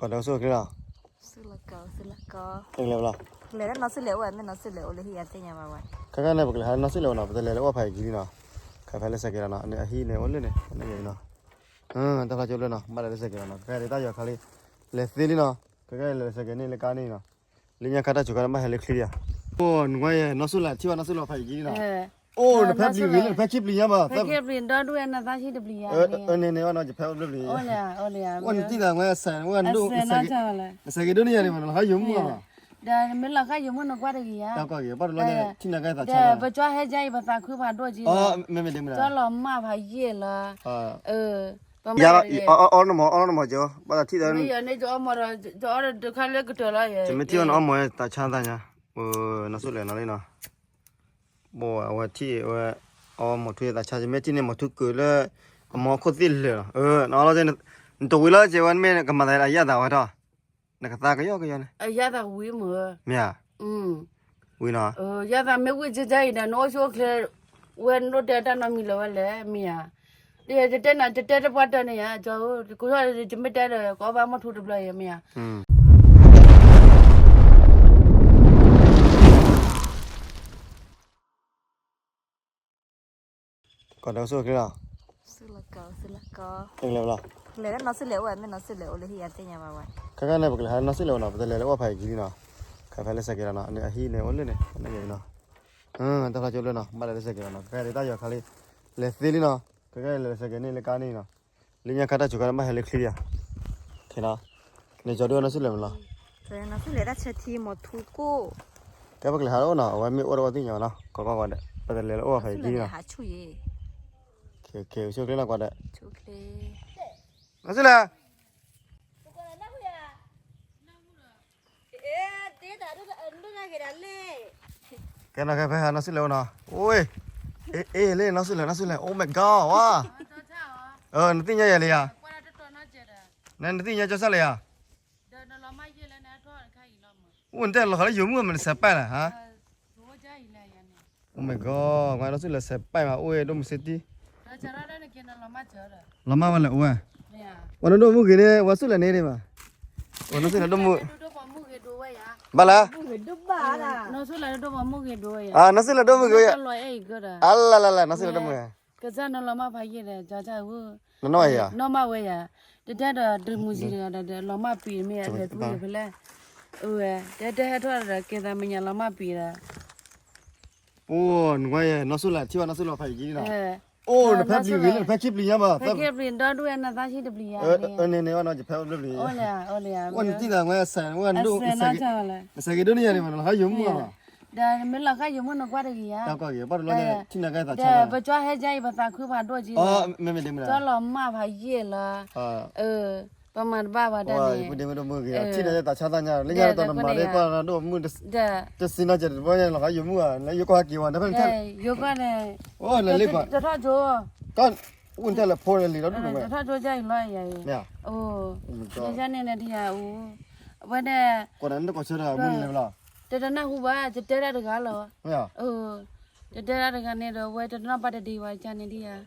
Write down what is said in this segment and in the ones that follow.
còn đâu xưa cái nào Sư là có anh làm nào lấy nó sư liệu vậy nên nó sư liệu lấy hiện trên nhà bà vậy cái này bực là nó sẽ lâu nào bây giờ lấy phải gì nào cái phải lấy sạch cái nào này hi này ổn lên này này vậy nào tao phải chịu lên nào bắt lấy sạch cái nào cái này tao giờ khai lấy xí nào cái lấy sạch cái này lấy cá này nào lấy nhà cá ta chụp cái mà lấy clear ô ngoài nó xuống lại chiều nó xuống lại phải gì nào ô nó phải gì phải chip liền mà phải kẹp liền đó đuôi nó ta chỉ được liền này nó chỉ phải được liền ô nè quan tí là ngoài sàn ngoài đâu sạch cái đó này mà nó hay dùng mà đây mình là cái dùng nó qua được gì á tao có gì bắt nó này chín là cái ta đây bây giờ hết dây bây giờ cứ vào đuôi gì mình đem ra cho lòng mà phải gì là giờ nó mà cho bắt đầu thi đến bây giờ này cho được khai lấy cái trở lại chỉ mới thi nó mà ta chán ta nhá nó xuất lại nó đây nào bộ ở thi một thứ ta chán chỉ mấy chín này một thứ cười là mà khó tin rồi nó là cái tuổi là chỉวันmấy cái mà đây là giá đâu đó nè cái ta cái này giá ta quý mà mía quý nào giá ta mấy quý chơi này nói số kia when nó để ta nó mi lâu lẽ mía để để nó bắt đầu này à cho cứ thôi chỉ mấy để có bao nhiêu thu được lại mía còn đâu xưa cái nào sư là có anh làm nào lấy nó sư liệu vậy nên nó sư liệu lấy hiện trên nhà bà vậy cái này bực là nó sẽ lâu nào bây giờ lấy phải gì nào cái phải lấy sạch cái nào này hi này ổn lên này này vậy nào tao phải chịu lên nào bắt lấy sạch cái nào cái này tao giờ khai lấy xí nào cái lấy sạch cái này lấy cá này nào lấy nhà cá ta chụp cái mà lấy clear thế nào này cho đưa nó sẽ làm nào rồi nó sư liệu đã chơi thi một thu cô cái bực là nó nào vậy mình ở tí nhỏ nào có đấy bây giờ lấy phải gì nào hả chui kiểu xưa cái nào còn đấy chui nó sẽ là cái nào cái phải nó sẽ lâu nào ôi lên nó sẽ là oh my god wow nó tin nhá vậy à nên nó tin nhá cho sao vậy à ủn thế là họ dùng mà mình sẽ bay là hả oh my god ngoài nó sẽ là sẽ bay mà ôi đâu mà sẽ đi làm mà lại ôiวันนั้นดูกี่เนี่ยวันสุดเลยเนี่ยมาวันนั้นสุดเลยดูมือบ้าละnó suốt là đồ mà mua cái đồ vậy nó suốtเลยดูมือกี่อ่ะ loại ấy cơ đó Allah nó suốtเลยดูมือ cái sao nó làm mà phải gì đấy cho hư nó nói à nó mà vậy à để đó đưa mua gì đó làm mà pi mẹ để tụi phải là để thôi là cái đó mình làm mà pi là ngoài nó suốt là chiều nó suốt là phải gì nào nó phải gì nó phải chip liền mà phải kẹp liền đó đuôi nó ta chỉ được liền này nó chỉ phải được liền quan tí là ngoài sàn ngoài đâu sàn cái đó này mà nó hay dùng mà đây mình là cái dùng nó qua được gì á tao có gì bắt nó này chín là cái ta đây bây giờ hết dây bây giờ cứ vào đuôi gì mình đem ra cho làm mà phải gì làประมาณบ้าได้เนี่ย mình đemมือกี่ที่ไหนta chán ta nhá lấy nhà tao mà đấy qua đâuมือจะxin nó chỉ bao nhiêu là hay dùng mà lấy vô quaกี่วันđó phải không vô qua này là lấy quaจะทอดโจ con uống thế là phô lên lì đó đúng không จะทอดโจใจร้อยใหญ่จะเนี่ยที่อ่ะวันนี้ còn anh nó có chơi là mình làm nào จะได้น่าหูบ้าจะได้ได้กันเหรอ ไม่อ่ะ จะได้ได้กันเนี่ยเราไว้จะน่าปัดดีไว้จานนี้ที่อ่ะ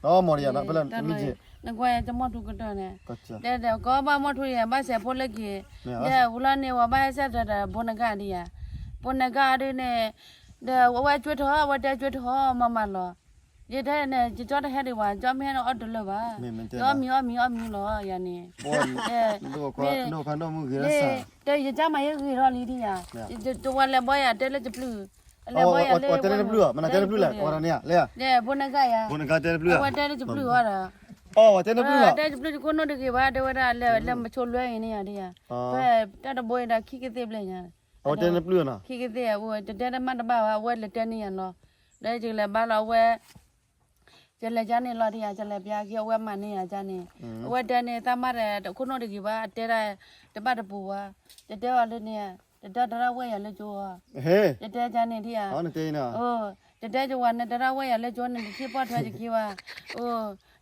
nó mò đi à nó phải là mình gì นักว่าจะมอทุกคนเนี่ย gotcha เดี๋ยวก็บ้ามอทุเนี่ยบ้าเสียพลกี้เดี๋ยววันนี้ว่าบ้าเสียแต่บนกันดีอ่ะบนกันดีเนี่ยเดี๋ยวว่าช่วยเธอว่าจะช่วยเธอมาหรอเดี๋ยวเนี่ยจะจอดให้ดีว่าจอมให้เราอดเลยว่าจอมมีหรออย่างนี้ดูกันดูมือกี่ละสา เดี๋ยวจะมาอย่างนี้รอลีดีอ่ะจะวันละบ่อยอ่ะเดี๋ยวจะปลื้เตะปลื้มันเตะปลื้แหละวันนี้เลยอ่ะ เนี่ยบนกันอ่ะ บนกันเตะปลื้ ว่าเดี๋ยวจะปลื้ว่าเตะปลื้อ่ะ เดี๋ยวจะปลื้คนนู้นดีกว่าเดี๋ยวว่าแล้วมาชนเลยนี่อ่ะดิอ่ะเพื่อแต่บ่อยได้ขี้เกียจเลยเนี่ย เตะปลื้นะ ขี้เกียจอ่ะว่าจะได้มันบ้าว่าว่าเลยเตะนี่อ่ะเนาะได้จึงเลยบ้าเราว่าจะเลยจานนี่รอที่อ่ะจะเลยพี่อ่ะกี่ว่ามันนี่อ่ะจานนี่ว่าเตะนี่ตามมาเลยคนนู้นดีกว่าเตะได้แต่บ้าตะปูอ่ะจะเตะว่าเลยเนี่ยจะเตะดาราว่าอย่าเลยจัวจะเตะจานนี่ที่อ่ะนี่เตะนะจะได้จัวเนี่ยดาราว่าอย่าเลยจัวนี่ที่ปอดเธอจะกี่ว่า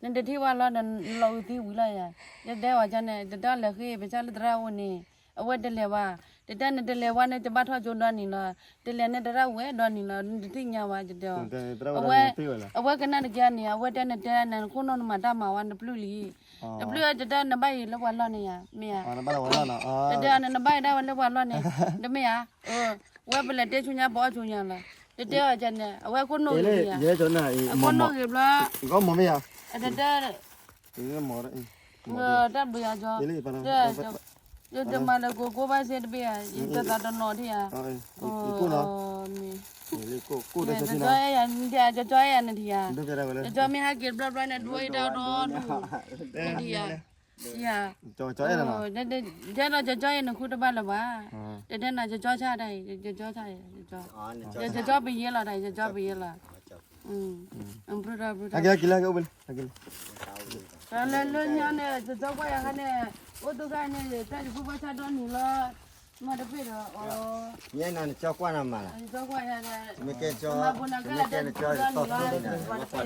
นั่นที่ว่าเราที่วิเลยอ่ะจะได้ว่าจานนี่จะได้เลยคือไปจานดาราวันนี้เอาไว้เดี๋ยวว่า တက်နဲ့တလဲဝါနဲ့တပတ်ထောက်ကျတော့နေလားတလဲနဲ့တရဝဲတော့နေလားတိညာဝါကြတော့အဝဲကနတကနေအဝဲတက်နဲ့တဲနဲ့ခုနမှာတမဝါနပလူလီနပလူရတက်နဘိုင်လောဝါလောနေရမင်း အာနပါလာဝလာနာအာ တက်နဲ့နဘိုင်တော့လောဝါလောနေတမရဝဲပလက်တဲချွညာဘောချွညာလားတဲကြနဲ့အဝဲခုန လေရဲကျော်နာအေး ခုနကလား ကောမမေးရ တက် ဒီမော်ရအေး တက်ပြရကြောyo te mala ko ba se te ya ta ta no ti ya အေးကိုနော် လေကိုတက်ချင် joy ya ni ja joy ya ni ya တို့ပြရပါလေ joy me ha ke bla bla na do da do ni ya ya ကြော်ရနော် de no joy ya na khu ta ba la ba de na joy cha dai joy cha ya joy bi ye la dai joy bi ye la bruda အကဲကလာကောဘယ်အကဲ le lo nya ne joy kwa ya ha ne o to ga ne ta ku ba cha do ni la ma de pe do nhé nào cho qua nào mà joy kwa ya ne mấy cái cho ma bu na ga mấy cái de cho to to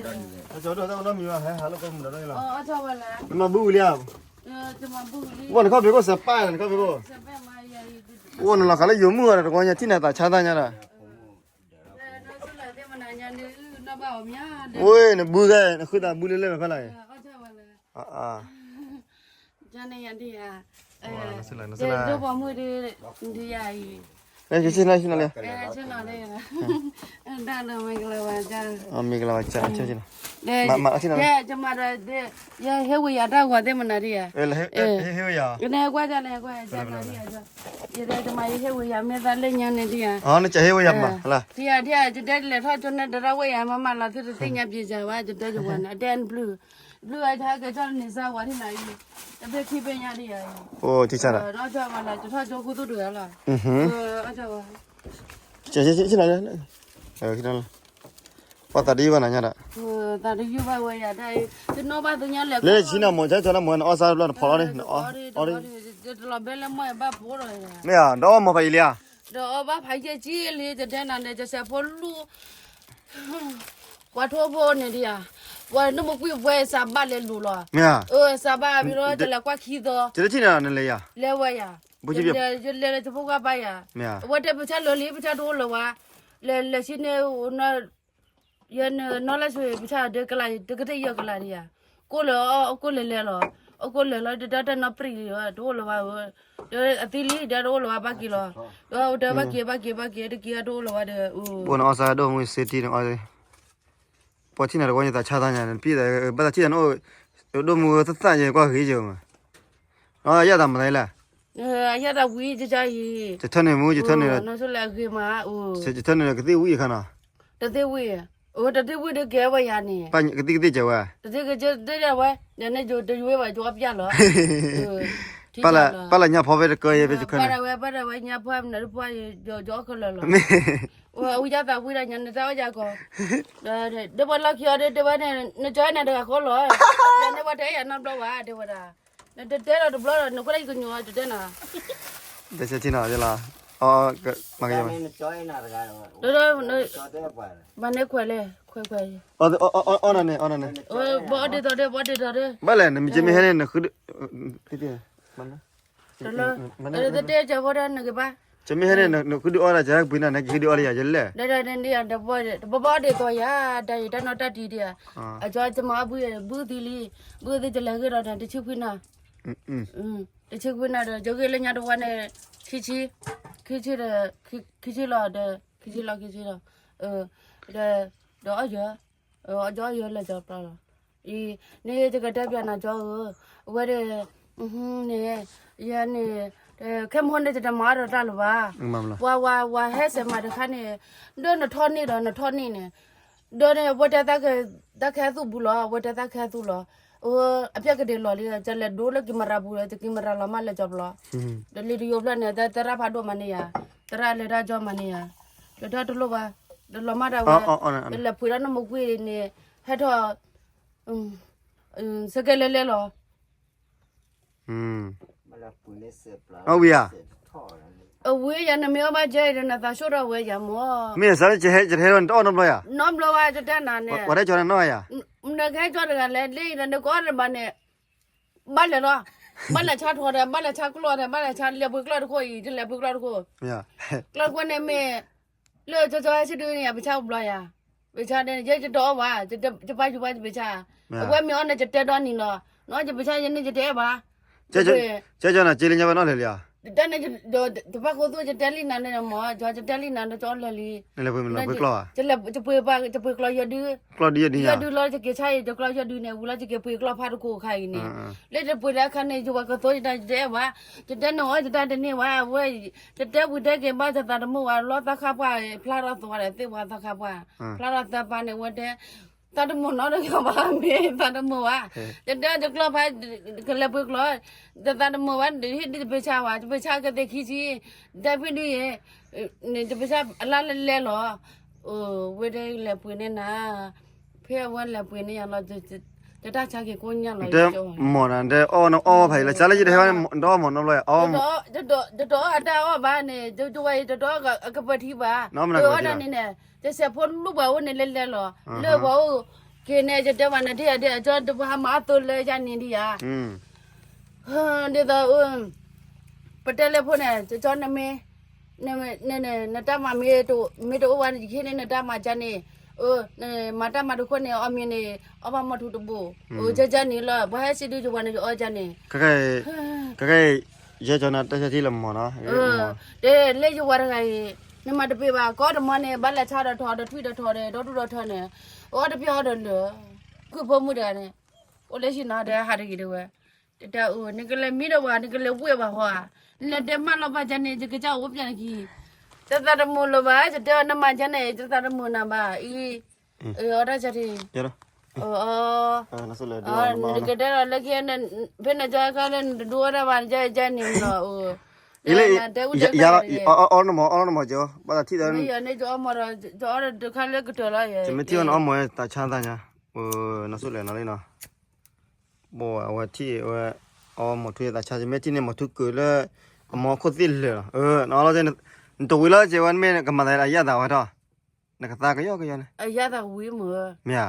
đấy ကျော်တော့တော့မြာဟဲဟာလို့ကောမလို့လား a cha ba la မဘူးလျာ te ma bu li ဝန်ကောဘေကိုစပိုင်ကောဘေကို se pe ma ya i ဝန်လာခလေးယုံမှုရတော့ကောညာတိနေတာချာသားညာလား no se la de ma na nya ne na ba o mya de ဝေးနဘူးကဲခုတာဘူးလေးလေးခလာ a cha ba la အာ ja ne ya de ya ဆလာဆ de လာ do ba mu de ya i အဲချင်းလိုက်ချင်းလေ che na le da lo me la ba ja အမေကလာချာချာချင်း de ja ma de ya he we ya da wa de ma na de ya အဲဟဲဟဲယာ ne kwa ja ne kwa ja na de ya ja ye de ma ye he we ya me da le nya ne de ya အော်နချဟဲဝယာမဟလား ဒီရကြတဲ့လေထောက်ကျွန်းနဲ့တရဝဲရမမလာတဲ့တင်ညာပြေကြပါကြတဲ့ကွာအတန်ဘလူးဘလူးအထားကကြောင့်နေစားဝါထိလာကြီးတပည့်ခိပညာရရ အိုတိချတာ တော့ကြပါလားတထောက်ကျွန်းကုသတူရလား อือฮึ အကြောပါ ချာချင်းလာလေအဲခိနလာပတ်တာဒီဝနာညာတာ တာရယူပါဝဲရတဲ့ဒီနောဘာတညာလေ လေချင်းနမောချာချာမောအော်စားလို့ဖော်လို့အော်အော် ဒီလိုဘယ်လဲမဘာပေါ်ရ မေယာတော့မဖိုင်လျာ တော့ဘာဖိုက်ကြီးလေတဲ့နာနဲ့ကျဆက်ပေါ်လူကွာထိုးဖို့နေဒီယာဝါနမကွေဝဲစားပါလေလူလား မေယာ စားပါပြီးတော့တလကွာခီတော့ ကျတဲ့ချင်းနာနဲ့လေယာ လဲဝဲရလဲတပုတ်ကပါရ မေယာ ဝတ်တဲ့ပချလော်လေးပချတော့လောဝါလဲရှိနေနော်ရနနော်လဲဆိုပချဒကလာဒကတဲ့ရကလာရီယာကိုလောကိုလဲလဲလောအခုလဲလာတတနပရီရတော့လောဝါအတီလီတော့လောဝါပါကီလောတော့ဘာကီတကီတော့လောဝါတဲ့ ဘောနော်စားတော့မွေးစတီနော်အဲ့ပေါ်ချင်းတော့ကောညာချာသားညာပြည်တယ်ဘာချီနော်တို့မူသတ်ရကွာခေးကြုံအော်ရတာမလိုက်လား ရတာဝီကြကြရီ ကျထနေမူကျထနေ နော်ဆိုလာခေမာအို ကျထနေကတိဝီခနာ တသေးဝီတသေးဝီတကယ်ဝရနေ ပန်ကတိကျဝါ တသေးကကြတဲ့ဝဲညနေကြတရွေးပါကြွားပြလော ပလာညာဖော်ပဲကရပဲခနာ para we nya pha na ru pha jo ko lo lo မေ u ja ta wi ra nya na ta ja ko de ba la khya de ba ne na ja na da ko lo ya ne ba de ya na do ba de ba da na de ro de blo no ko lai ko nyo de na တချချင်းနော်ကြလားအော်မကရမ nên cho cái nào ra do do cho thế phải ba ne khwe le khwe အော်နော်နော် bo de de ဘာလဲမကြမဟဲနေခုတိတိမန de de ja bo da na ke ba จမဟဲနေခုဒီအော်လာဂျာဘိနာနခိဒီအော်ရရလဲ de de de bo de to ya da no ta ti dia a jo ja ma bu di li bu di de la ke ro da de chu phi na တချို့ကနာတော့ဂျိုကေလညာတော့နဲ့ခီချီလာတဲ့ခီချီလာတော့အကြောရလက်ကြပါလားဒီနေတကတက်ပြန်လာကြောဝဲတဲ့နေရနေခဲမွန်တဲ့တမားတော့တလို့ပါ မမလား ဝါဟဲစမတခါနေတော့နထောနေတော့နထောနေနေတော့ဝတ်တက်ခဲသူဘူးလားဝတ်တက်ခဲသူလားအပြက်ကတည်းလော်လေးကျလက်ဒိုးလကင်မရာဘူးလေကင်မရာလာမလက်ကြပလားဒလီဒီယိုပလနဲ့တရဖာတော့မနေရတရလေဒါကြောမနေရဒါတလို့ပါဒလမတာဝဲလေဖွေရနမကွေနေဟဲ့တော့စကလေလေလော mà là phụ nữ xếp là ဟုတ်ပြီ thọ là အဝေးရနမောမကျဲရနသာရှိုးတော့ဝဲရမော မင်းစားချဟဲချဟဲတော့တော့နော်ရ နောဘလဝါတတနာနဲ့ ဝရကျော်နော်ရ နခဲကြော်တယ်လေလေနကောရမနဲ့ဘာလေလော บ้านละชาทอดบ้านละชากลัวบ้านละชาเลี้ยบุกลัวทุกคนอีเลี้ยบุกลัวทุกคน မရ กลัวคนเนี่ยแม่เลือดจะให้ชิดูเนี่ยไปชาบลอยอ่ะไปชาเนี่ยจะดอว่าจะไปจะไปชาเอาไว้ไม่เอาเนี่ยจะเตะดอนนี่เนาะน้อยจะไปชายันนี่จะเตะบ้า ကျကျနာကျေလင်းကြပါနော်လေလေ တန်းနေတပတ်ကိုတော့တက်လီနာနေမောဂျာတက်လီနာတော့ကြောလလီ နေလေဘယ်မလားဘယ်ကလာ ကျလက်ကျပွေပါကျပွေကလရဒူ ကလာဒီဒီ ရဒူလောကျကေချိုင်ကျကလရဒူနေဘူးလားကျကေပွေကလဖာတကိုခိုင်နေလက်တပွေရခနေကျဝကတော့တဲ့ဝါကျတဲ့နော်ကျတဲ့နေဝါဝဲကျတဲ့ဘူးတဲ့ကေမကျတာမဝါလောတခါပါဖလာတော့သွားတယ်သေဝါတခါပါဖလာတော့တပါနေဝတဲ့တတ်မနော်တော့ဘာမေတတ်မဝါတဲ့ကျကလဖာကလပွေကလတတ်မဝါဒီပချာဝါပချာကတဲ့ခီစီတဲ့ပြည့်ရဲ့နေပချာအလားလဲလောဝဲတဲ့လက်ပွေနေတာဖဲဝဲလက်ပွေနေရတော့တတချာကေကိုညလော တဲ့မော်နန်တဲ့အော်နော်အော်ဖိုင်လေစားလိုက်တဲ့ဟဲ့တော့မော်နော်လေအော် တော့အတားဘာနေတို့ဝဲတော့ကပတိပါတော့နေနေကျစဖုန်လူပါဝနေလဲလဲလောလေဘောကေနေကျတဲ့ဝနတဲ့ကျတော့ဘာမအတူလဲကြနေဒီယာ ဟာဒီတော့ပတက်လေဖို့နဲ့ကြောနမေနတမမေတို့ဝါဒီခင်းနတမချနေမတမတို့ခွနဲ့အမင်းနေအဘမထုတဘူကြနေလားဘာစီဒူဝါနေအောချနေ ကဲရဲချနာတက်ချက်ကြီးလမော်နော် တဲ့လေယဝရခိုင်နမတပေပါကောတမနဲ့ဘလက်ချတော့ထော်ထွေးတော့ထော်တယ်တော့တူတော့ထော်နေအော်တပြောတော့လေခုဖမှုတယ်နဲ့ဟိုလက်ရှိနာတဲ့ဟာတကြီးတွေတနကလည်းမိတော့ပါနကလည်းဝဲပါဟောလက်တမလောပါချနေကြကြောက်ဝပြန်ကြီးတတရမလောပါတနမချနေတတရမနာပါအီအော်ရချတီ ရတော့ အော် နဆလေဒီ အော်နကတဲ့လက်ကျန်ဘယ်နဲ့ကြာကလည်းဒူရပါကြနေတော့ဟို ဒီလေရအော်နော်ကျော်ဘာတိတယ် နေရနေကြောမရကြောတခါလည်းကတော်လာရဲ့ ကျမတီနော်မောတာချမ်းသာညာနဆလေနော်လေနော်ဘောဝတိဝအော်မထွေးတာချာမတီနေမထုကလေမောခုတိလေနော်လာတဲ့တူဝီလာကျေဝန်မဲကမတယ်အရတာဝတော့နကတာကရောကရနေ အရသာဝေးမ မြာ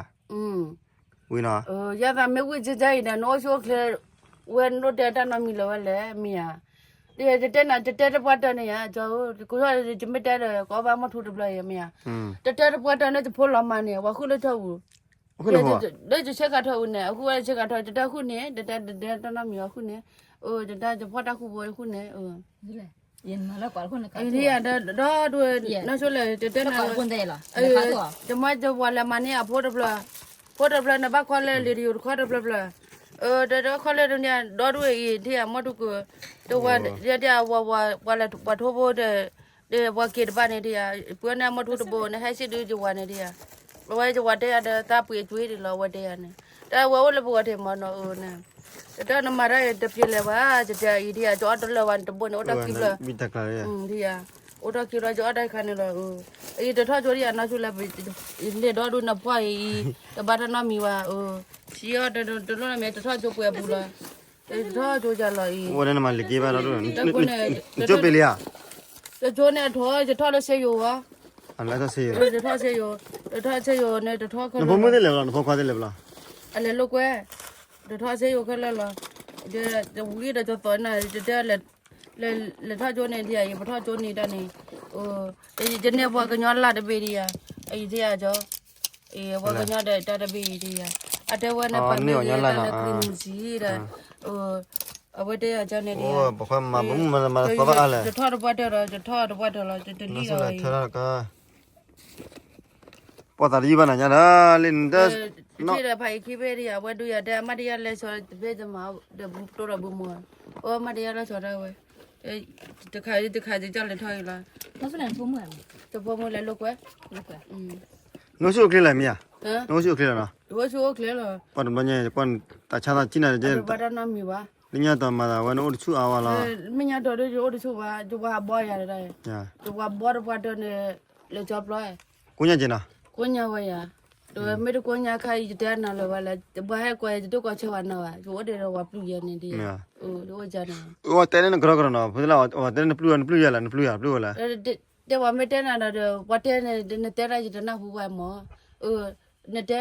ဝီနော် ရသာမဝေးကြကြရနော်ရှိုကလေဝဲနိုတဲ့တနမီလောလေမီယာဒီတဲ့နာတဲ့ပွားတနေရကြောကိုရဂျမတဲ့ကောဘာမထုတပလရမီယာတဲ့ပွားတနေဖိုလမနေဝခုလထဝ အခုလည်းဘော လေချက်ကထောက်နေအခုလည်းချက်ကထောက်တခုနေတနမီခုနေတပွားတခုဘောခုနေဒီလေရင်မလောက်ပါခုနက အဲ့ဒီကတော့တို့နောက်ဆိုလေတဲ့နာ ကွန်တယ်လား ဓမ္မကျဝလာမနေအဖို့တပလာနဘခေါ်လေလီရီခေါ်တပလာတော်ခေါ်လေတို့ညတော့တို့ဤဒီမတုကိုတော့ရတဲ့ဝလာပထိုးဖို့တဲ့ဝကေတပါနေတဲ့ပွနဲ့မထုတဘောနဲ့ဟဲ့စီတူဂျဝနေတဲ့ဝဲဂျဝတဲ့တာပွေကျွေးတယ်လောဝတဲ့နေတဲဝဝလဘောတဲ့မနောနေတဲ့နမရတဲ့ပြလေပါတဲ့ဤဒီကြောတော့လဝန်တဘောနဲ့တော့ကိဘလာ မိတကလည်း ဒီယာအိုတော့ကိရကြောတိုက်ခနေလို့အေးတထောကြောရီအနာချူလာလေတော့တို့နပွားရီတဘာတနမီဝါချီရတဲ့တို့လည်းတထောကြောပွဲဘူးလားတထောကြောကြလာဤ ဝရနမလကေပါတော့ကျုပ်ပေလျာ တကြောနဲ့ထောလည်းဆေးရောပါ အလားသဆေးရ တထောဆေးရောနဲ့တထောခ ဘုံမတဲ့လေလားဘုံခွာတဲ့လေလား အလဲလို့ကွယ်တထောဆေးရောခက်လာလားဒီဝီတော့တော့နာတဲ့လေထောကြောနဲ့ဒီရပထောကြောနေတဲ့နေဒီနေ့ဘွားကညောလာတဲ့ပေရီယာအဲ့ဒီရကြောဘွားကညောတဲ့တပေရီယာအတဲဝနဲ့ပတ်နေရတာကရီမစီရအဝတဲ့ကြောနဲ့ဒီ โอ้บခွမဘုံမမပပအားလေ တထောတော့တလီ နဆ ရော လေထရကပေါ်တာဒီဘာနာညာလင်းဒက် ဒီရဖိုင်ခိပေရီယာဝဒူရတဲ့အမတရလဲဆိုဘေးသမားတော်ရဘူးမောအမတရလဲဆိုတော့ဝဲတခါကြောက်လက်ထောက်ရလား တော့ဖလန်ဖုံးမလား တပေါ်မလဲလို့ကွယ် လောက်ကွာ နိုးရှုကလေးလားမြာ ဟမ် နိုးရှုကလေးလား ဒီဝဆိုကလဲလား ပတ်မညေကွန်တချာတာချိနာတဲ့ ဘာဒနာမီပါ လင်းရတော့မှာဝနအိုချူအာဝလာ မညာတော်တို့တို့ဆိုပါဒီဘာဘောရတယ်တဲ့ ညာ ဒီဘာဘောတော့နေလေကြောပလိုက် ကိုညကျင်တာ ကိုညာဝရတော့မေတကိုညာခိုင်တဲ့နာလောပါလေဘာဟဲကွယ်တို့ကချေဝနာပါတို့တဲ့တော့ဝပလူရနေတယ်တို့ကြတယ် ဟိုတဲနေဂရဂရနော်ဘယ်လားဟိုတဲနေပလူရလားပလူရတဲ့ဝမေတဲ့နာတော့ဝတဲ့နေတဲ့ရတဲ့နာဘူးဝမေ နဲ့က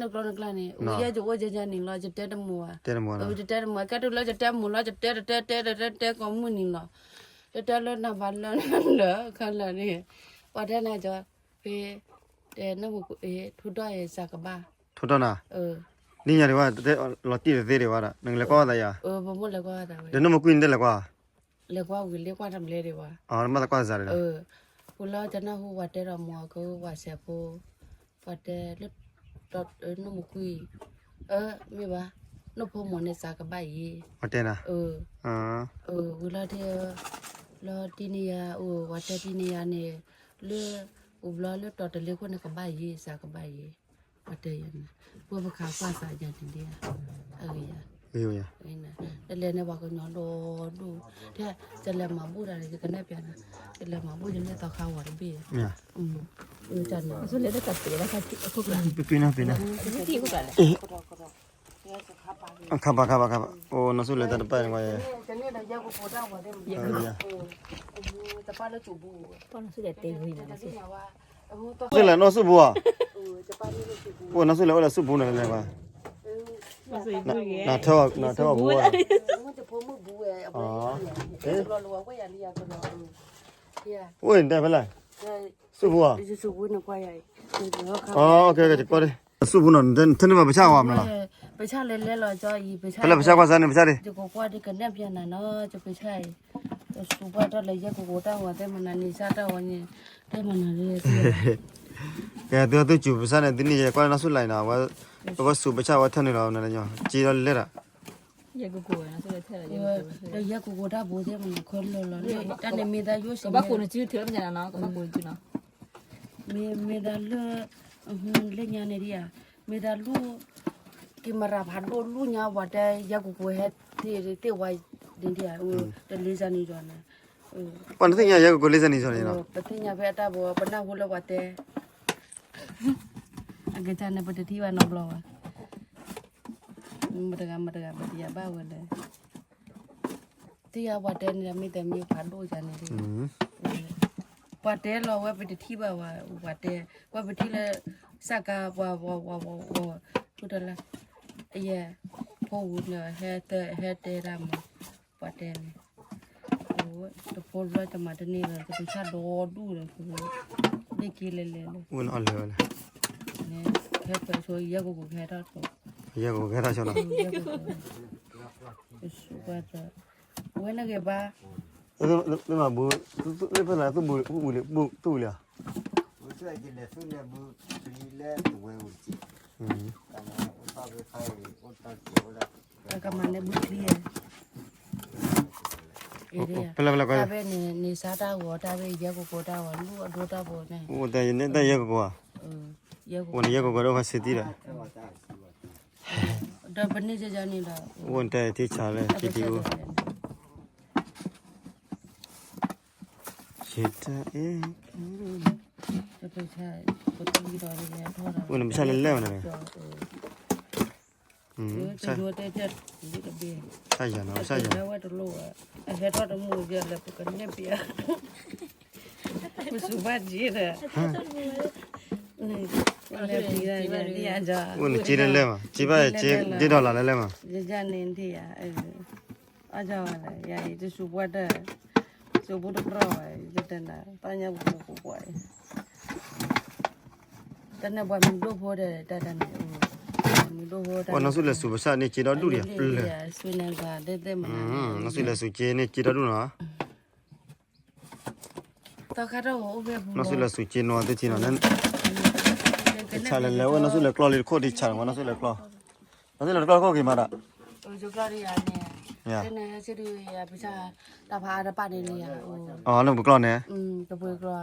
လောကလနေဦးရဲ့ဝကြကြနေလောကြတဲ့တမူอ่ะ တဲ့မောနော် တဲ့တမူကတူလောကြတဲ့မူလောကြတဲ့ကောမှုနေလောတဲ့လောနာဘာလောလောခလာနေပဒနာကြဖေးတဲ့နမကူထူတော့ရဲ့စကဘာ ထွတ်တော့နာนี่ยาดีว่าแต่เราตีเตะว่านึงแล้วก็ตายา ဘမလည်းကွာတာ เดี๋ยวนมกุนเด้แล้วกว่า လည်းကွာဝီလည်းကွာทำလေတွေကွာ อ๋อมาตะกว่าซาเลย กูล้อจะน่าหัวเตอมัวก็ว่าเสียโปว่าเตลุดนมกุยมีบ้านพมในสากบาย มาเตนะอ๋อ กูล้อเทลอที่นี่ยว่าเตที่นี่ยเนี่ยเลืออุบล้อเลือดต่อแต่เลือคนในกบายสากบายว่าเตยันพวกข้าวฟ้าสายจันทีเดียย เอ้ยอ่ะ แต่เลยเนี่ยว่าก็ย้อนดูแท้จะแล้วมาบูดอะไรจะกันได้เปล่านะจะแล้วมาบูดจะเนี่ยต่อข้าวหวานบี้ เนี่ย จัน ဆိုလေတက်တယ်လားခတိအခုက ปีนะปีนะ တိခုကလည်း เอ๊ะขับโอ้นสุเลยตะไปกว่าเอ้ย จะเนี่ยเราแยกกูโคตรว่าได้มั้ยจะป้าแล้วจูบู ပေါ်လို့ဆိုတဲ့တေးဝင်နေတာဆို ว่าต้อง สุเลยนสุบัว จะป้านี่จูบู โอ้นสุเลยว่าสุบุนั่นแหละว่า မဆိုဘူးရဲ့ น่าเท่าบัว มันจะพมือบูเอาไปรอรัวก็อย่าเรียกกันเนาะเฮีย โอ้ยได้ไปเลยสุบัว จะสูบุนกว่าใหญ่เนาะ อ๋อโอเคก็จะก็ได้สุบุนั่นท่านมาประชาว่ามั้ยล่ะ ไปชาเล่นๆรอจออีไปชา ไปแล้วประชาว่าซะนี่ประชาดิ จะกูกว่าที่กันเนี่ยเพียงน่ะเนาะจะไปใช่จะสูบว่าตอนเลยแยกกูตาหัวแต่มันนี่ซาตาวันนี้แต่มันน่ะเลย แกตัวจูประชาเนี่ยที่นี่จะกว่านสุไลน่ะว่าสุประชาว่าท่านนี่เรานั่นน่ะจีเราเละล่ะ ရေကိုကိုနော်ဆိုတဲ့ထဲရေ လေရကူကိုတာဘိုးတဲ့မခေါ်လို့လေတန်နေမိသားရွှေစ ဘာကိုနချီထဲမှာနော်ဘာကိုကျနော် မေဒါလလေညာနေရမေဒါလူကင်မရာဘာလို့လူညာဝတဲ့ရကူကိုဟဲ့တေဝိုင်တင်တယ်တလေးစနေကြတယ် ปันที่ยาก็เลสนี่ซอนี่เนาะ ပတိညာပဲတာဘောပနာဟိုလဝတဲ့အကကြနေပတိဝနော်ဘလောမတကမတိရပါဝလေတရားဝတဲ့နေမိတယ်မြို့ဖာလို့ကြနေတယ်ပတ်တဲလောဝပတိထိပါဝတဲ့ဝပတိလဲစကားဝဟုတ်တယ်လားအယေဖိုးဦးနဲ့ဟဲတဲ့ရမပတ်တဲနေဟိုတပေါ်လာတမတနေလဲတခြားတော့ဒူတယ်ဆိုဒီကလေးလေ อุ้นเอาเลย နေဟဲ့ပဲဆိုရက်ကိုခဲတော့ဆို ยาก็แค่ท่าชนะ Super. Bueno, que va. นี่มาบูนี่เป็นอะไรตู้บูตู้เลย 不是给了分了不离了我有记当然我到时还我到久了 Que mane bukli. เป็นอะไรก็ Ta be ni sa ta go ta be ye ko ta wa lu do ta bo ne. โอ้แต่เนี่ยแต่ยาก็ Ye ko. วันนี้ยาก็เราก็เสียดีละ Da bani je jani la. วันแต่ที่ชาเลยที่ดีกูเช็ดเอ๊ะ จะไปใช่ปติดอเลยทอด วันนี้ไม่ใช่เล่นๆนะใช่ จะดูแต่จะนี่ก็เบี้ย ใช่ยังเนาะใช่ยัง แล้วว่าตโลอ่ะไอ้เฮ็ดทอดหมูเยอะแล้วกันเนี่ยเปียกูสุบาจีเลยนี่เลยปีได้เนี่ยจ้า วันนี้จีเล่นมาจีบ้าจีดอลลาร์เล่นมา จะนินที่อ่ะอาจารย์อะไรยายจะสุบวัดสุบุตรกรอยจะเดินได้ปัญญาบุกบ่อยแต่เนี่ยบ่มันดูพอได้แต่เนี่ยมันดูพอได้ วันนั้นสุดเลยสุภาษาเนี่ยจีดอดูดิ สวยนะก็ได้ๆมัน นั่นสุดเลยสุจีเนี่ยจีดอดูนะ ต่อค่ะเราโอเค นั่นสุดเลยสุจีนวันที่จีนนั้นชาเลยวันนั้นสุดเลยกลอเลยโคตรดีชาวันนั้นสุดเลยกลอนั่นสุดเลยกลอก็กี่มาละ จุกลารีอ่ะเนี่ยเนี่ยสิริอ่ะพิชาตาพาตาปานี่เนี่ย อ๋อนั่นบุกลอเนี่ย ตะปุยกลา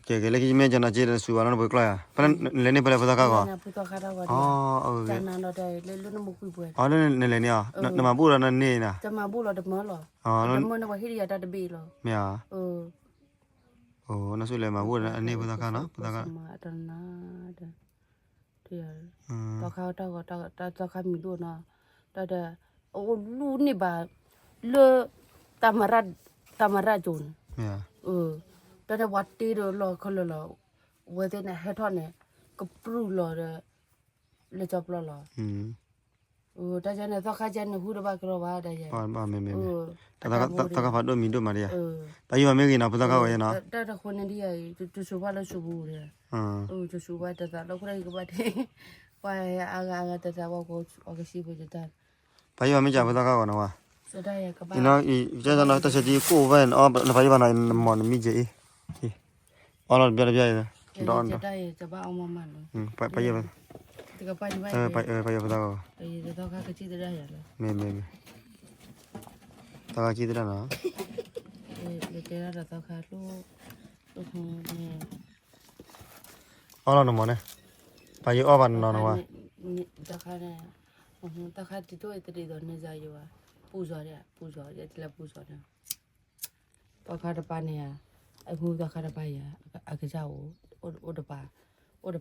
เก๋ๆเลยที่แม่จันทร์จีนสุวรรณบุกลอยอ่ะเพราะนั้นเล่นนี่ไปเลยพุทธกาก่อน นะพุทธคาราว่า อ๋อโอเค จานันเราได้เลยลุ้นมุกุยป่วย อ๋อนั่นเล่นเนี่ยนั่นมาพูดแล้วนั่นนี่นะ จะมาบูเราดมเหรอ อ๋อนั่น ดมนะว่าฮิริยาตาตะบีเหรอ ไม่อ่ะ เออ โอ้นั่นสุดเลยมาพูดอันนี้พุทธกาเนาะพุทธกา มาตนาเดี๋ยวตอเขาตอเขามีดูนะแต่โอ้ลูนี่บาเลตามราจุน ไม่อ่ะ แต่วัดตีรอเขาเลยเวทีเนี่ยให้ทอดเนี่ยก็ปลุกรอเลย le chop lo lo ta ja ne to kha ja ne hu de ba kro ba da ja ပါမေမေတကဖတ်တော့မင်းတို့မရီယာတာယူမေကင်းနာပတကဝရဲ့နော် ta ko ne dia tu su ba lo su bu de tu su ba ta lo kra ko ba de pa ya aga ta ba ko ga shi bu ta ဘာယူမေကြပတကဝနော် so da ya ka ba ဒီနော်ဒီကျန်တော့တချက်ဒီကိုဝဲအော်ဘာယူပါနိုင်မော်မီဂျေအော်တော့ပြရပြရတော့ da ya ta ba au ma ma lo ဘာယူ te ka pa di ba ဘာယူပတကဝ e to ka chi da ya lo မေတကကြည့်တယ်နော် le te ra to ka lo ne အော်နော်မော်နေဘာယူအော်ဘာနော်နော် ta ka ne ta ka ti to e te do ne za yo pu zo ya ti la pu zo ne to ka da pa ne ya a hu to ka da pa ya a ka ja o da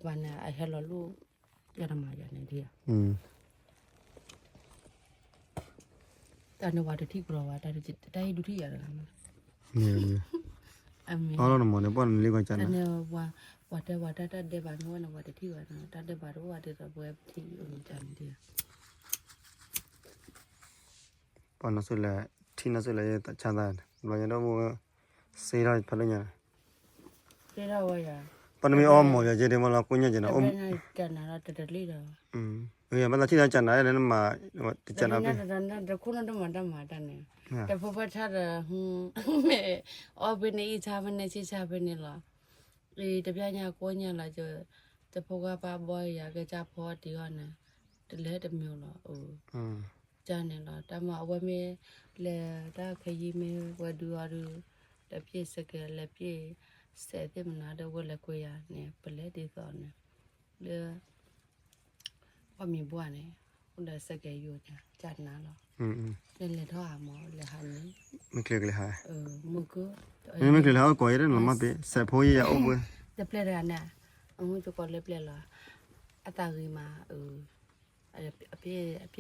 pa ne a hello lu ya da ma ya ne dia တာနဝါတတိပရောဝါတာတိုင်ဒုတိယရလားမ နေ အမေ အော်နော်မော်နေပေါ်နေလေးကချန် တနဝါတတဲ့ဘာနဝနဝါတတိဝါနာတတဲ့ဘာတော့ဝါတဲ့ဘွယ်တိဦးတန်ဒီ ပေါ်နဆိုလဲထင်းနဆိုလဲချန်တာဘာရတော့မစေးရဖလို့ညာ ပြေတော့ဝါရ ပနမီအော်မော်ရကျတယ်မလားကိုညကျင်တော့ တန်နာတလေးတော့ အေးမလားချီချန်တာလည်းမချန်တာပဲ တခုနတော့မတမတန်နေတဖဖထားတယ်မဲအော်ဘယ်နေချာဘယ်နေချာဘယ်နေလားအေးတပြညာကိုညာလာကျတဖကပါဘောရကကြဖောတီရောနဲ့တလဲတမျိုးလားအိုး ကျန်နေလားတမအဝဲမဲလေတာခရီးမဲဝဒူအရူတပြည့်စကဲလက်ပြည့်စဲတဲ့မနာတော့ဝလက်ကိုရနေပလဲဒီသောနေလေဘာမီဘွားနေဟိုလက်စကဲယူချာကျန်နာလားလေတော့အမောလေဟာနေ မကလေးကလေးဟာ မကူ မကလေးဟာကိုရနော်မပေးဆက်ဖို့ရအောင်ဝဲ တပလက်ရနာအမှုချကောလက်ပလက်လားအတာကြီးမှာအပြ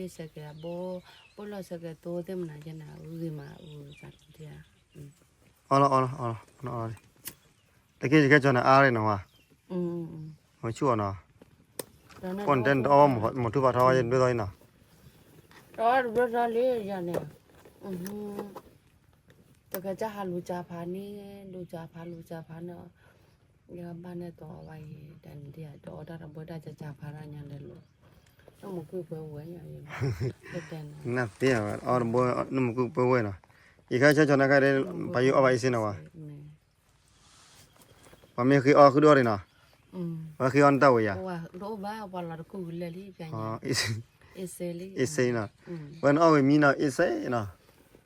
ည့်စကဲဘောလစကဲတိုးတယ်မနာကျနာဦးဒီမှာဦးဇာတိယာ အော်တကယ်ကျွန်တော်အားရနော်မချူနော်ကွန်တန်တော့မထူပါထားရင်တွေ့တော့နော် တော့ရလေးရနေတကကြဟာလူကြဖာနေလူကြဖာနော်ရပါနဲ့တော့ဝိုင်းတန်တရားတော့တာဘွတာကြဖာရညာလေလို့တော့မကူပွဲဝဲရရင်တက်တယ် နတ်တရားအော်ဘောနမကူပွဲဝဲနော်ဒီခါချက်ကျွန်တော်ကလည်းဘာယူအပိုင်စင်းနော်ဘာမေခီအော်ခူတော်ရနော်ဘာခီအန်တော့ရ ဟိုတော့ဘာလာကူလေလေးပြန်ရ အစ် အစ်စေလေး အစ်စိနော်ဝန်အော်မီနော်အစ်စိနော်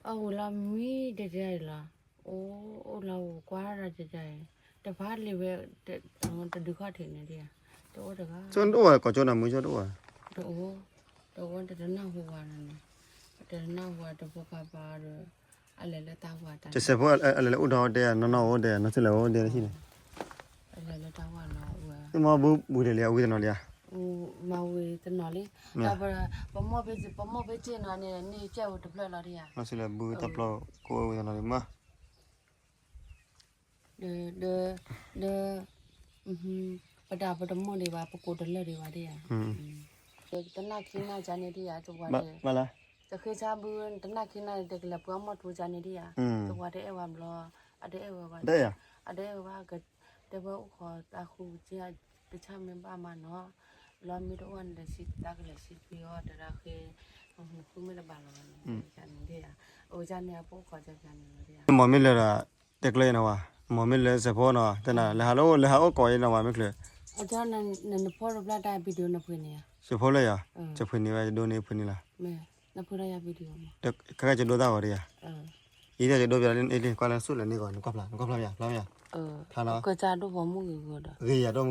အော်လာမီတဲ့လားအိုးလာကွာရတဲ့တဖားလေးပဲတဒုခထင်နေတယ်တော့တကား ကျွန်တော်ကကျွန်တော်မွေးတော့ တော့ဝန်တနာဟိုဝါနေတနာဟိုတပကပါရအလဲလက်တာဝါတာ ကျဆက်ဖို့အလဲဥတော်တဲ့နော်ဟုတ်တယ်နော်စလဲဟုတ်တယ်ရှိတယ် အလဲလက်တာဝါနော်ဝါ ဒီမှာဘူးတယ်လေဦးတယ်နော်လေ မဝေတနော်လေဒါပမောပဲကျင်းနေနေကြောက်တပလက်လာရ နော်စလဲဘူးတပ်လို့ကိုဦးတယ်နော်လေမ ပဒါပဒမောလေးပါပကိုတလက်တွေပါတဲ့တနခင်းနာဂျာနေဒီယာတော့ဝါတဲ့ မလား တခေချဘူးတနခင်းနာတကလပွားမထူဂျာနေဒီယာတော့ဝါတဲ့အဝမလို့အတဲ့အဝပါ တဲ့ရ အတဲ့ဝါကတဘောခေါ်တခုကြီးတခြားမင်းပါမနော်လောမီတော့ဝန်လက်ရှိတကလက်ရှိပြီးတော့တရခေခုမလပါလောဂျာနေဒီယာအိုဂျာနေပို့ခေါ်ဂျာနေဒီယာ မော်မီလာတက်လေနော်မော်မီလဲစဖို့နော်တနာလေဟာလို့လေဟာကိုရနော်မကလေ အကြောင်းနဖောရပလာတာဗီဒီယိုနဖွင့်နေ စဖို့လေရချက်ဖွင့်နေပဲဒိုနေဖွင့်နေလား မဲနဖွင့်ရဗီဒီယိုမှာ ခက်ခက်ကျဒိုသားပါရ အဲ ဤတဲ့ဒိုပြလင်းအေးကွာလန်ဆုလည်းနေကောကွာဖလားရလားရထားနော် ကစားတော့ဘမှုကြီးကတော့ ရေရတော့မ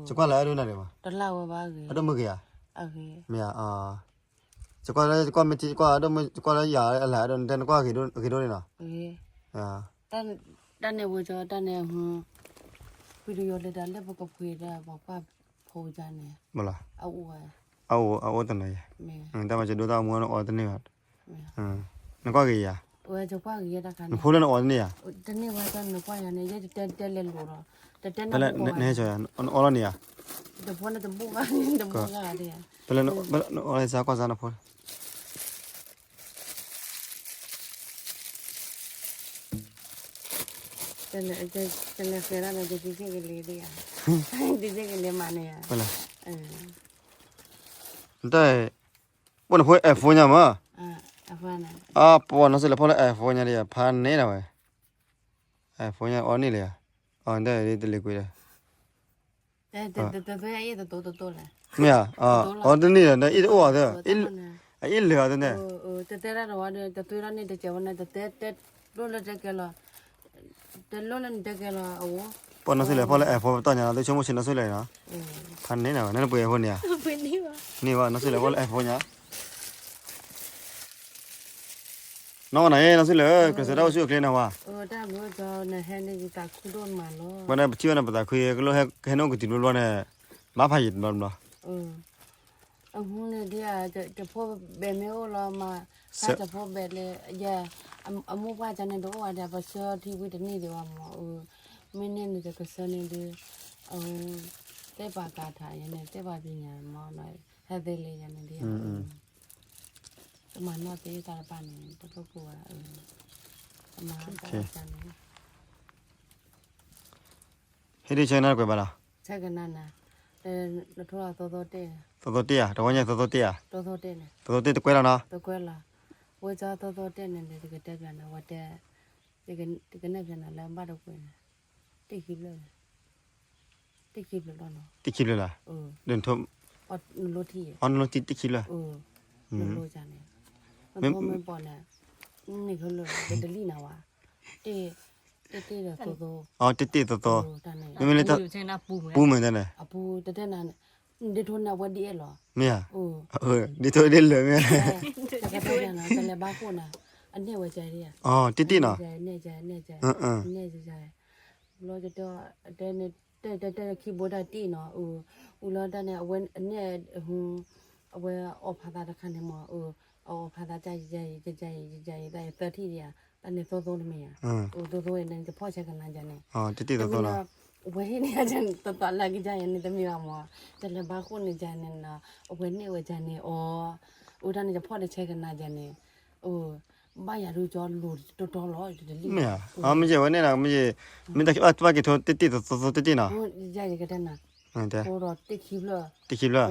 စကွာလာရတော့နေပါ တလောက်ဝပါကြီး အတော့မကရ โอเค မရစကွာလည်းကွာမတီကွာတော့ကွာလည်းရအလားတော့တန်ကွာခေတော့နေနော် โอเค အာ တန်နေဝကြတန်နေဟွန်းဗီဒီယိုလေးတလည်းဘကဖွေတာဘာပါဖိုးကြနေ မလား အော်ဝဲ အော်တနေ မဲ တမချဒိုသားမွန်းတော့အော်တနေပါနကွာကေရ ဝဲကြောက်ပါရတာခါနေ ဖိုးလည်းအော်နေရ တနေ့ဝဲတော့နပွားရနေရတက်လက်လို့တော့တက် ဘယ် နေ လဲနေချောရအော်လို့နေရ တပွားနဲ့တပူကတပူကရတယ် ဘယ်လဲအော်လဲစားကွာစားနဖိုး တယ်တယ်ဖရလာတဲ့ဒီစိတ်ကလေးတွေဒီစိတ်ကလေးမနေရ ဘယ်လဲ အဲ တဲ့ဘယ်နှဖိုး F4 ညမှာ အဖာနာ အာပေါ်နော်စလေဖိုးလဲ F4 ညလေးဖာနေတာပဲ F4 ညအော်နေလေအော်တဲ့လေးတလေးကိုလေ တဲ့ရဲ့တော့လဲ မရအော်တနေ့နဲ့အေးအော်တဲ့အေးလေတဲ့နဲ့ တက်ရတော့တဲ့တွေ့ရနေတဲ့ကျောင်းနဲ့တက်လို့လည်းတကယ်လားတက်လို့လည်းတကယ်လားအော် ပေါ်နော်စလေဖိုးလဲ F4 တော့ညာတော့ချုံမရှင်နော်ဆွလေနော်ဖာနေတာပဲနဲ့ပွေဟိုနေရ ဘယ်နေပါ နေပါနော်စလေဖိုးလဲ F4 ညနော်နေနော်စလေကစတော့ဆွေကလေးနော်ဝါ ဒါမျိုးတော့နဲ့ဟဲနေကြီးတာခုတော့မှလို့ ဘယ်နဲ့ချီဝနဲ့ပတာခွေကလို့ဟဲခဲနော်ကတိလို့နဲ့မဖာရည်နော်နော် အခုနဲ့ဒီကတဖို့ဘယ်မျိုးလာမှတဖို့ဘယ်လေရအမှုပါချနေတော့ရတယ်ပါစောဒီဝိတနေတယ်ပါမမင်းနဲ့ကစနေတယ်တဲ့ပါကထားရနေတဲ့ပါပညာမောင်းလိုက်ဟဲ့တယ်လေရနေတယ်အမနော်တေးတာပါနေတပုတ်ကအမတာချနေ ဟဲဒီချန်နယ်ကွယ်ပါလား ဆက်ကနာနာထောတော်တဲ့ တော်တရတော့ညတော်တရ တော်တဲ့နေ တော်တကွယ်လားနော် တကွဲလာဝေကြတော်တဲ့နေတယ်ကတက်ပြန်လာဝတဲ့ဒီကနေ့ပြန်လာလမ်းပါတော့ကွယ်တိခိလို့တော့နော် တိခိလလားဒန်ထုံ အော်လို့တီး အွန်လိုတိခိလား လို့ကြနေမပေါ်နေနေခလို့ဒလီနာဝတေတော့ အော်တိတိတော်တော် တန်းနေ မင်းလည်း လူချင်းနာပူမယ် ပူးမယ်တဲ့ အပူတက်နာဒီထုံးနာဝဒီရလော မရဒီတော့ဒီလေမရ တကယ်ပြန်လာတယ်ဘာခုနာအနေဝကြရ အော်တိတိနော် နေကြနေကြလောကတော့တဲ့ခီဘိုးတာတီနော်ဦးလောတဲ့နဲ့အဝဲအနေဟိုအဝဲအော်ဖာတာခဏမောအော်ဖာတာကြတဲ့30ရတနေ့သောနေမရသောနေတဖောချက်ကလမ်းကြနေ အော်တိတိတော်တော်လား ဝဲနေကြတယ်တော်လာကြရနေတမျိုးမောတယ်လည်းဘာခုနေကြနေနော်အဝဲနေဝဲကြနေဦးတန်းနေဖောတဲ့ချက်ကနာကြနေဘာရလူကြောလူတော်တော်လောဒီလီ မရအော်မကြီးဝနေလားမကြီးမင်းတကအတွားကထောတိတိတော်တိတိနော် ကြရကြတဲ့နာ ဟုတ်တယ် ဟိုတော့တက်ခီဘလ တိခိလား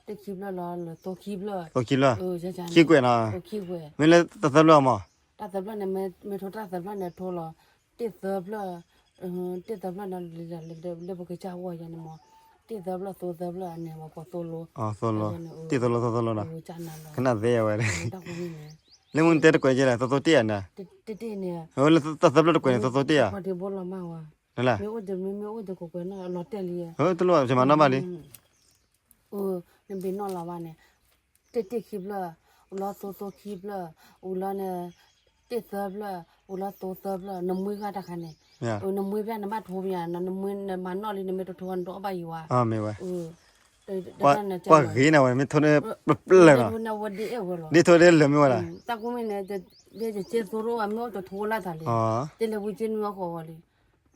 တက်ခီဘလလာတော့ခီဘလ โอเคလား ကြကြ ခိကွယ်နော် ခီဝဲ မင်းလည်းတော်တော်လားမ တသဘလနဲ့မထောတသဘလနဲ့ထောလာတက်သဘလတက်သဘလနဲ့လေဘကချဝရနေမတက်သဘလသောသဘလနဲ့မပေါ်သောလို အော်ဆိုလို့တိတော်တော်လား ချာနာ ခဏသေးရဝဲလေ တော့ဘူးနေ လေမွန်တဲ့ကွယ်ကြလားတော်တော်တရနာ တက်နေ ဟိုလေတော်တော်ကွယ်တော်တော်တရ ဟောဒီဘောလမဝါ ဟလား မျိုးဦးdeကိုကွနာလော်တယ်လီ ဟိုတလို့ကျွန်မနာမလေး နေဘင်းနော်လာပါနဲ့တက်ခိဘလာလောသောခိဘလာဦးလာနဲ့တက်သဘလာဦးလာသောသဘလာနမွေးကတခါနဲ့ ညာ နမွေးပြနမထိုးပြနမွေးမနော်လေးနမထိုးတော့ပါယူဝါ အာမေဝဲ ဒါ ပါဂေးနာဝဲမထုံးနေပလဲနော် နဝဒီအေဝလော ဒီထိုးတယ်လမျိုးလား တကူမင်းနဲ့ဒီကျေဆိုရောအမျိုးတော့ထိုးလာတယ်လေ အာ တယ်လေဝချင်းရောခေါ်ပါလေ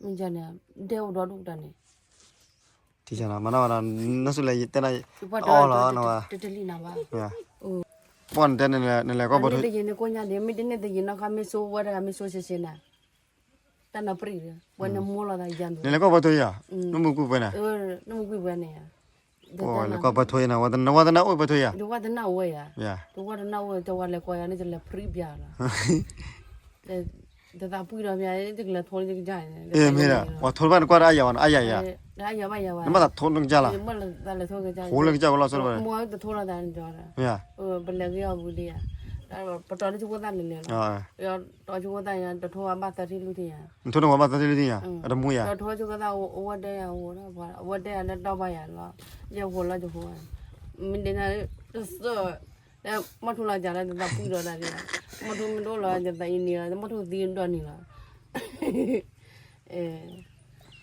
မင်းကြနေတဲတော့ဒုတန်နေ ဒီချာမနာမနာနဆုလေတဲ့လိုက် ဘာ အော်လားနော် တလီနာပါ ညာပွန်တဲ့နဲ့ကောဘတ် တဲ့ရင်ကိုညာလေမိတဲ့တဲ့ရင်ကမေဆိုဝရကမေဆိုရှင်းနာတနပရီဝနမောလာရန် နဲ့ကောဘတ်ရနမှုကူပဲနာ နမကွေဘနေ အော်လေကောဘတ်ထွေးနာဝဒနာဝဒနာအိုဘတ်ထွေးရ ဒီဝဒနာဝဲရ ညာ ဒီဝဒနာဝဲတော့လေကိုရနေလေပရီပြလာဒါပူရမြဲဒီကလေထိုးနေကြတယ် အေးမေရာဝထိုးဘန်ကွာအယာဝန်အယာယာ ဒါရပါရပါ နမတာထုံးလုံးကြလား မလဒါလေထိုးကြတယ် ဟိုလည်းကြောက်လားဆိုတော့ မောထိုးလာတယ်ကြောတာ ညာ ဘယ်လေကြောဘူးလေဒါပတော်လေးကဝဒနေလေ အာ ရောတော်ချူဝဒရတထိုးအမတတိလူတရ ထုံးတော့ဘာသတိလေးညာအမူရ တော့ထိုးချူကသာဝတ်တဲ့ဟိုတော့ဘာဝတ်တဲ့လည်းတော့ပါရလားရဟိုလာကြဟိုမင်းနေတော့ဒါမထူလာကြတယ်ဒါပူတော့တာလေမထူမတော့လာကြတဲ့နေရမထူသီးတော့နေလား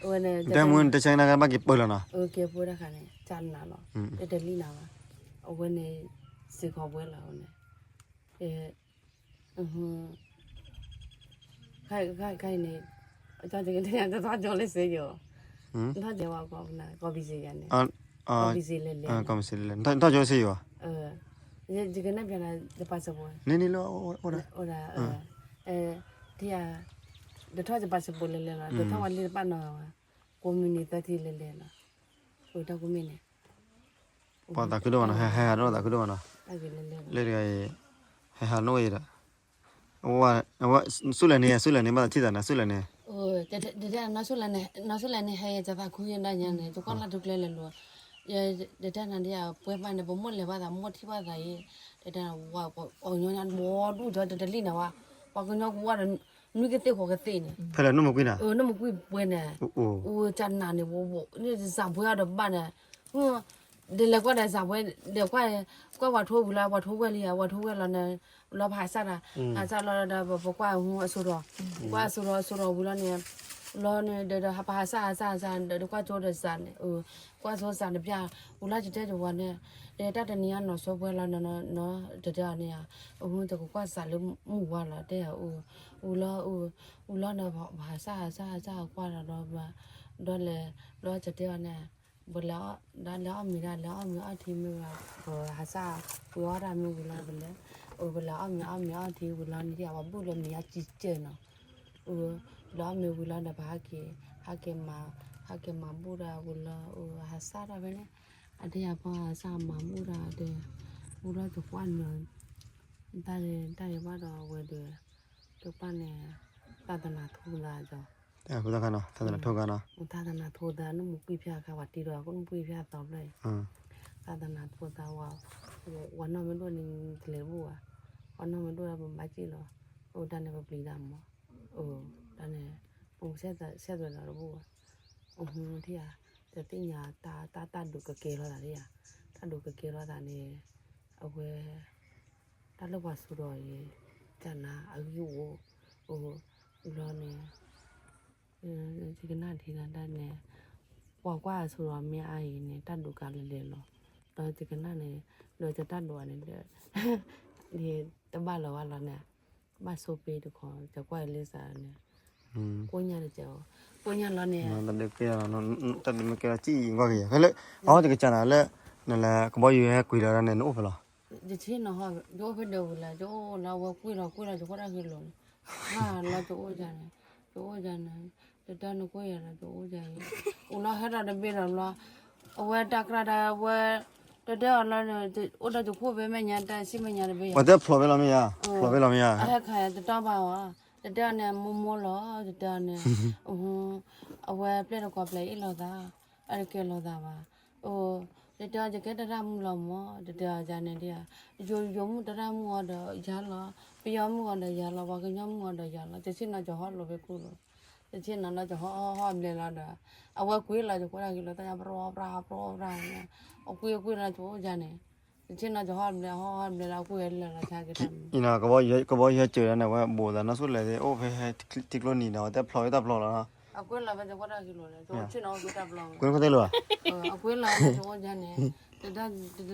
ဝနဲ့ တဲ့မွန်းတချိုင်နာကမကပေါ်လာနော် โอเคပိုးရခါနဲ့ချာနာလောတက်လီနာပါအဝနဲ့စေခေါ်ပွဲလာအောင်နဲ့ ခိုင်နေအကြောင်းတကယ်တည်းကသွားကြောလေးစေးရော他叫我搞那搞笔记呢，搞笔记来练。ကောင်းစီလေတာကြောစီရော 这个那边呢，就八十波。နေနေလောဟိုဒါ 这呀，这他就八十波来了，这他话来办了，国民的代替来了，回到国民的。 ပါတာကတော့နော်ဟဲတော့တာကတော့နော် 那个来了。 လေရဟဲနိုးရတာဟိုဆုလည်းနေမတိတာနာဆုလည်းနေ 这拿出来呢，还在把苦人那样呢，就光那都来了咯。这那的呀，不办的不摸来把它摸提把它也，这我人摸路这里呢哇，把个那我的那个对活个对呢。 ဖဲလည်းနုမကွင်းတာ 那么贵不呢？ အို 我家那的我那是上不要的办的，这来过来上不来过我拖不来，我拖过来我拖过来呢，老怕啥了，啥了的不管我说了，我说了不了呢。 老呢，这还怕啥，这怪做的啥呢？怪做啥的边，我那就在这玩呢。这的你啊，那说不了，那这呢呀，我这个怪啥的木完了，这我老呢怕啥怪了那吧，那嘞那这呢，不了，那了米阿提米啊，还啥不要的米不了不了，不了阿提不了，你呀我不了米啊几件呢，老没为了那把给嘛不的为了还啥的呗呢？啊对呀，把啥嘛不的的，不的就换了，但是把它为的，就把呢，把它拿偷了就。 အဲခုသခါနော်သဒနာထောကနော် 我他的那偷的，那么贵票看我地了，我们贵票到了， ဟမ် 他的那偷的我那么多年来不啊，我那么多不买几了，我当那个不离嘛，当那。 我现在了不，的呀，这顶呀打ดู个给了的呀，打ดู个给了的呢，会，打了话说了也，在那有了呢，这个那天呢，但呢，我说了没阿姨呢，打ดู个来了，然这个那呢，然这打ดู呢，你打把了完了呢，把手背的看，就怪累啥呢。 ကိုညာတဲ့ကြောကိုညာလာနေ နော်တကယ်နော်တမကကြည့်ငါကြီးခလေအော်တကချာလဲနလဲကဘောရွယ်ကွေလာတဲ့နို့ဖလား ဒီချင်းတော့ဂျိုးဖက်တော့လာဂျိုးလာဝကွေတော့ဂျိုးရခဲ့လို့ဟာလာဂျိုးကြတယ်တနကိုရတာဂျိုးကြတယ်ဦးလာဟရတဲ့ဘေးတော့လာအဝဲတက်ရတာဝဲတဲ့လာဦးတော့ခိုးပဲမညာတဲ့စီမညာတဲ့ဘေး ဘာတဲ့ဖလော်ပဲလားမရဖလော်ပဲလားမရ အဲ့ခါတောပါဝါတဲ့နဲ့မောလောတဲ့နဲ့အဝဲပြက်တော့ကပလေလောသာအဲ့ကဲလောသာပါတဲ့ကြကတဲ့ရမှုလောမောတဲ့ကြနေတဲ့ယုံမှုတရမှုတော့ရလာပြောမှုတော့ရလာဘာကညမှုတော့ရလာတချင်တော့ဟောလို့ပဲကူလို့တချင်တော့ဟောမလဲလာတော့အဝဲကွေးလာကြကွာကလောတရားပရောနဲ့အကွေးလာတော့ကြနေတချင်တော့ဟောမလဲလာကွေးလာချာကြတယ် အင်းကဘောရွယ်ကျရနေဝဲဘောဒါနော်ဆိုလဲအိုဖဲတိကလိုနီနော်တဲ့ဖလော်ရတဲ့ဖလော်လား အကွေးလာပဲကြကွာကလောလေတော့ချင်တော့ကွေးတာဘလော ကွင်းကတဲ့လော အကွေးလာတော့ကြနေတ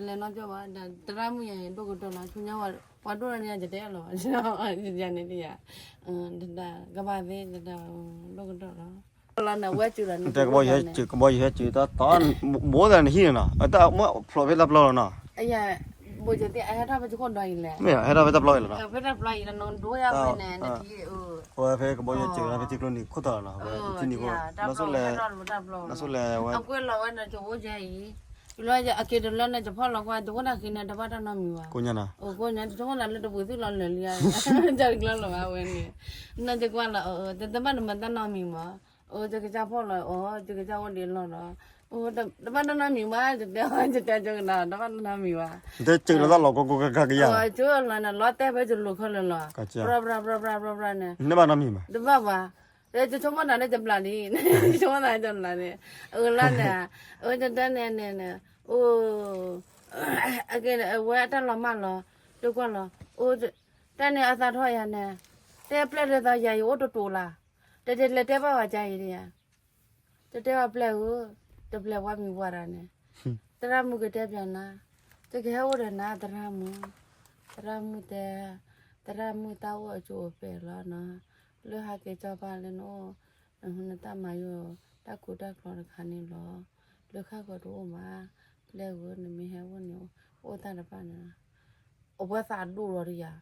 လည်းတော့ကြောပါတရမှုရင်တော့ကတော့လာချွန်ရောက်ဝါတော့နေကြတဲ့လောကြနေတည်းဒါကဘာသေးဒါတော့ကတော့လာနေဝဲကျူလာနေ တဲ့ကဘောရွယ်ကျတော့ဘောဒါနေဟင်းနော်အတမဖလော်ပဲဖလော်နော် အဲ့ရဘိုးကျတဲ့အရာပဲခွန်တော့လေ မရအဲ့ဒါပဲဖလော်ရလား ဖက်ဖလိုက်ရနော်တို့ရပဲနဲ့တတိ ဟိုဖဲကဘောရွယ်ကျရတဲ့တိကလိုနီခွတ်တာလားဟိုဒီနီကိုနော်ဆိုလဲနော်ဆိုလဲဝဲ အကွေးလာဝဲနဲ့ချိုးကြကြီးဒီလိုကြအကေတလနဲ့တဖောက်လောက်ကတော့နာခင်းနဲ့တပတ်တော့မီပါ ကိုညာနာ ကိုညာတော့လာလို့ဘူးသူလာလေလျာကြောက်ကြလာလာဝဲနေနာကြကွာလာတမန်မတနာမီမှာကြကြဖောက်လာကြကြဝတ်တယ်လောတော့တမန်နာမီမှာကြကြောက်နာတမန်နာမီပါ တဲ့ကျတော့လောကိုကကရ ကျိုးလာနာလောတဲ့ပဲကျလို့ခလလာဘရာနဲ့ နေပါနော်မြင်ပါ တပတ်ပါ这从我那里就不来的，从我那里就不来的。来呢，就等呢，我等了嘛了，就过了。这等呢阿啥托呀呢？这不来的到家我都多了，这来这把我家一点，这把不来这不来我没玩呢。这让木给这边呢，这个我的拿这让木的，这让木到我就白了呢。le ha ke cho ba le no hun ta ma yo ta ku ta kro kha ni lo le kha ko do ma le wo ni mi he wo ni o ta da pa na o ba sa du ro ri ya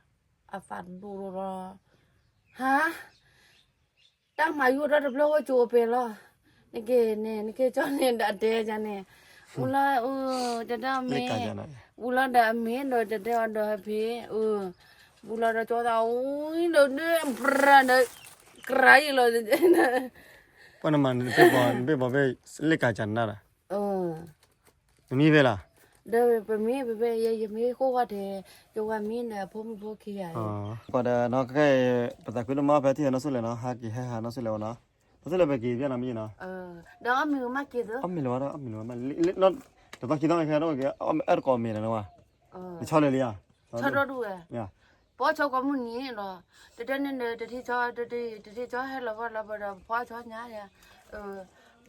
a sa du ro ha ta ma yo da blo wo jo pe lo ni ke cho ni da de ja ne ula da da လက် me ကာကြနာ ula da me do da da phe ula da cho da ui do ne bra da cry lo ပနမန်ပေပေါ်ပဲလက်ကာကြနာလားမမီးပဲလား da pe me pe ye me ko wa de yo wa me na pho mo pho ki ya အော်ပါဒနော်ကဲပတကွေးမပဲတီနော်ဆိုလေနော်ဟာကီဟဲဟာနော်ဆိုလေနော်နော်ဆိုလေပဲကီပြန်လာမင်းနော် da me ma ki do အမီလောအမီလောမနော်တော့ကီတော့ခဲတော့ကအဲ့ကောမင်းနော်ချောလေလျာ cha do du e ညာ po cho ko mu ni lo de ne de thi cho de cho he lo ba po cho nya ya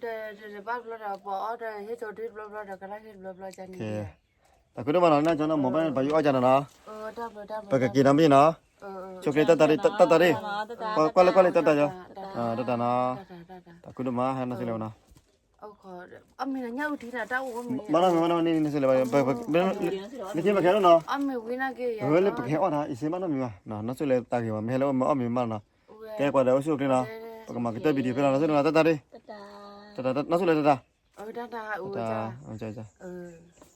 de ba lo da po de he cho de lo da ka la he lo ja ni တကွေးမနော်ကျွန်တော်မပဲဘာယူအကြနော် da ပကကီနမင်းနော်ချိုကလေးတတရီကွာလေတတကြတတနော်တကွေးမဟာနော်ဆိုလေနော် အမေညောက်ထီတာတောက်ဝမီ မနော်နေဆိုလေဘာနေကမခဲနော် အမေဝိနာကေရ ဘယ်လေပခဲအော်တာအစမနော်မီမနော်ဆိုလေတာကေမမဲလောမအမီမနော်ကဲကွာတော့ဆုကနော်ပကမကတဗီဒီဖလာနော်ဆိုနော်တတရီတတနော်ဆိုလေတတ ဒါဦး တာ จ้า အကြကြ เออ